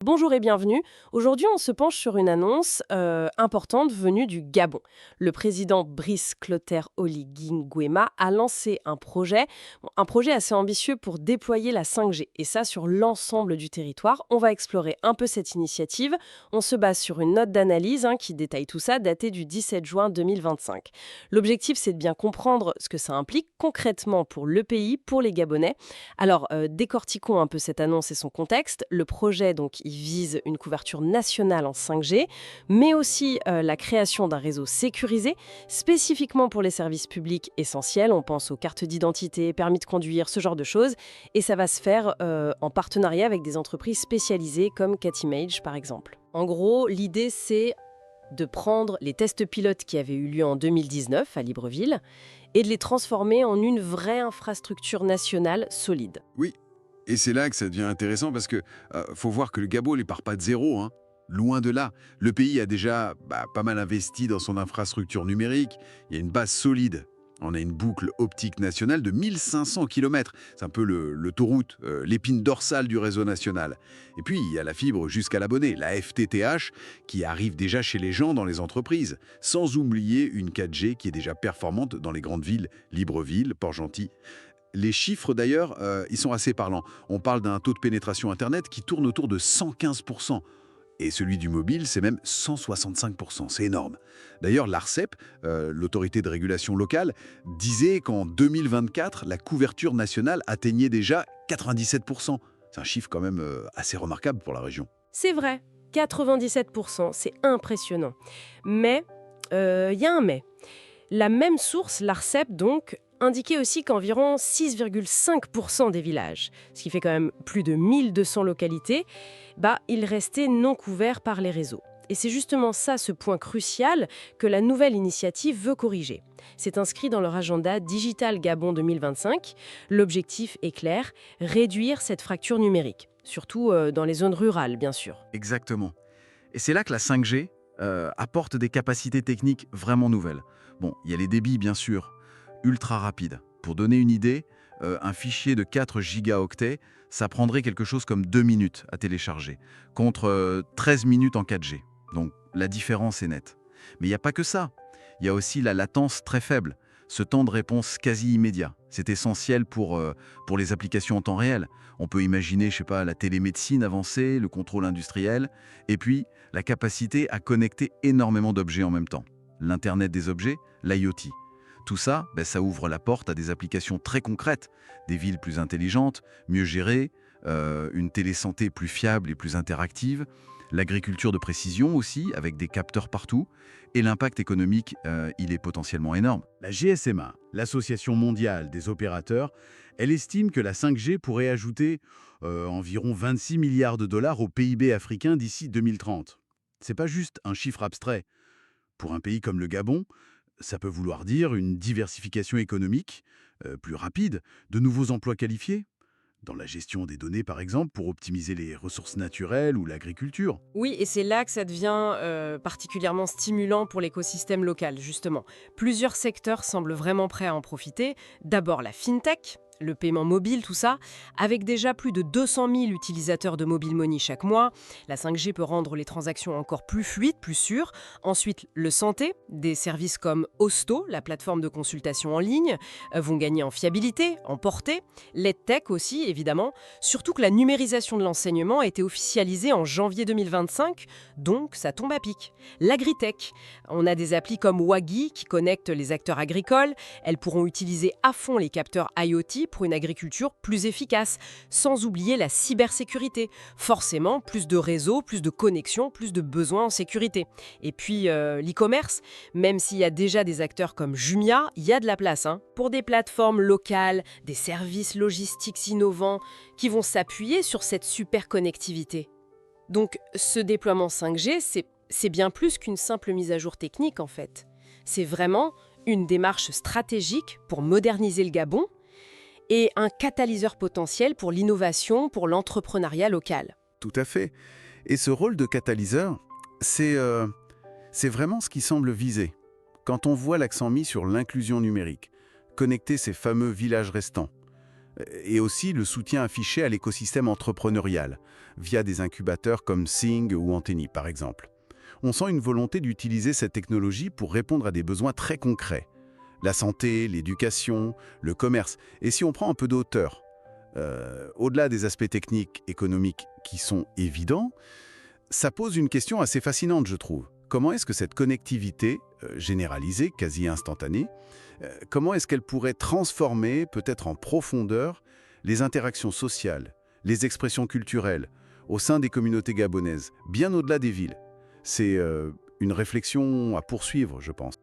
Bonjour et bienvenue. Aujourd'hui, on se penche sur une annonce importante venue du Gabon. Le président Brice Clotaire Oligui Nguema a lancé un projet assez ambitieux pour déployer la 5G, et ça sur l'ensemble du territoire. On va explorer un peu cette initiative. On se base sur une note d'analyse qui détaille tout ça, datée du 17 juin 2025. L'objectif, c'est de bien comprendre ce que ça implique concrètement pour le pays, pour les Gabonais. Alors, décortiquons un peu cette annonce et son contexte. Le projet, donc, il vise une couverture nationale en 5G, mais aussi la création d'un réseau sécurisé, spécifiquement pour les services publics essentiels. On pense aux cartes d'identité, permis de conduire, ce genre de choses. Et ça va se faire en partenariat avec des entreprises spécialisées comme Catimage, par exemple. En gros, l'idée, c'est de prendre les tests pilotes qui avaient eu lieu en 2019 à Libreville et de les transformer en une vraie infrastructure nationale solide. Oui, et c'est là que ça devient intéressant parce que faut voir que le Gabon ne part pas de zéro, hein. Loin de là. Le pays a déjà pas mal investi dans son infrastructure numérique. Il y a une base solide. On a une boucle optique nationale de 1500 km. C'est un peu l'autoroute, l'épine dorsale du réseau national. Et puis, il y a la fibre jusqu'à l'abonné, la FTTH, qui arrive déjà chez les gens dans les entreprises. Sans oublier une 4G qui est déjà performante dans les grandes villes, Libreville, Port-Gentil. Les chiffres d'ailleurs, ils sont assez parlants. On parle d'un taux de pénétration Internet qui tourne autour de 115%. Et celui du mobile, c'est même 165%. C'est énorme. D'ailleurs, l'ARCEP, l'autorité de régulation locale, disait qu'en 2024, la couverture nationale atteignait déjà 97%. C'est un chiffre quand même assez remarquable pour la région. C'est vrai, 97%, c'est impressionnant. Mais, il y a un mais. La même source, l'ARCEP donc, indiquait aussi qu'environ 6,5% des villages, ce qui fait quand même plus de 1200 localités, ils restaient non couverts par les réseaux. Et c'est justement ça, ce point crucial, que la nouvelle initiative veut corriger. C'est inscrit dans leur agenda Digital Gabon 2025. L'objectif est clair, réduire cette fracture numérique, surtout dans les zones rurales, bien sûr. Exactement. Et c'est là que la 5G apporte des capacités techniques vraiment nouvelles. Bon, il y a les débits, bien sûr, ultra rapides. Pour donner une idée, un fichier de 4 gigaoctets, ça prendrait quelque chose comme 2 minutes à télécharger, contre 13 minutes en 4G. Donc la différence est nette. Mais il n'y a pas que ça. Il y a aussi la latence très faible, ce temps de réponse quasi immédiat. C'est essentiel pour les applications en temps réel. On peut imaginer, je sais pas, la télémédecine avancée, le contrôle industriel, et puis la capacité à connecter énormément d'objets en même temps. L'Internet des objets, l'IoT. Tout ça, ça ouvre la porte à des applications très concrètes, des villes plus intelligentes, mieux gérées, une télésanté plus fiable et plus interactive, l'agriculture de précision aussi, avec des capteurs partout, et l'impact économique, il est potentiellement énorme. La GSMA, l'Association mondiale des opérateurs, elle estime que la 5G pourrait ajouter environ 26 milliards de dollars au PIB africain d'ici 2030. C'est pas juste un chiffre abstrait. Pour un pays comme le Gabon, ça peut vouloir dire une diversification économique plus rapide, de nouveaux emplois qualifiés, dans la gestion des données par exemple, pour optimiser les ressources naturelles ou l'agriculture. Oui, et c'est là que ça devient particulièrement stimulant pour l'écosystème local, justement. Plusieurs secteurs semblent vraiment prêts à en profiter. D'abord la fintech, le paiement mobile, tout ça. Avec déjà plus de 200 000 utilisateurs de mobile money chaque mois, la 5G peut rendre les transactions encore plus fluides, plus sûres. Ensuite, le santé, des services comme Hosto, la plateforme de consultation en ligne, vont gagner en fiabilité, en portée. L'EdTech aussi, évidemment. Surtout que la numérisation de l'enseignement a été officialisée en janvier 2025, donc ça tombe à pic. L'agritech, on a des applis comme Wagi qui connectent les acteurs agricoles. Elles pourront utiliser à fond les capteurs IoT pour une agriculture plus efficace, sans oublier la cybersécurité. Forcément, plus de réseaux, plus de connexions, plus de besoins en sécurité. Et puis l'e-commerce, même s'il y a déjà des acteurs comme Jumia, il y a de la place pour des plateformes locales, des services logistiques innovants qui vont s'appuyer sur cette super connectivité. Donc ce déploiement 5G, c'est bien plus qu'une simple mise à jour technique en fait. C'est vraiment une démarche stratégique pour moderniser le Gabon et un catalyseur potentiel pour l'innovation, pour l'entrepreneuriat local. Tout à fait. Et ce rôle de catalyseur, c'est vraiment ce qui semble visé. Quand on voit l'accent mis sur l'inclusion numérique, connecter ces fameux villages restants, Et aussi le soutien affiché à l'écosystème entrepreneurial, via des incubateurs comme Sing ou Antenni par exemple. On sent une volonté d'utiliser cette technologie pour répondre à des besoins très concrets. La santé, l'éducation, le commerce. Et si on prend un peu d'auteur, au-delà des aspects techniques, économiques qui sont évidents, ça pose une question assez fascinante, je trouve. Comment est-ce que cette connectivité généralisée, quasi instantanée, comment est-ce qu'elle pourrait transformer, peut-être en profondeur, les interactions sociales, les expressions culturelles au sein des communautés gabonaises, bien au-delà des villes? C'est une réflexion à poursuivre, je pense.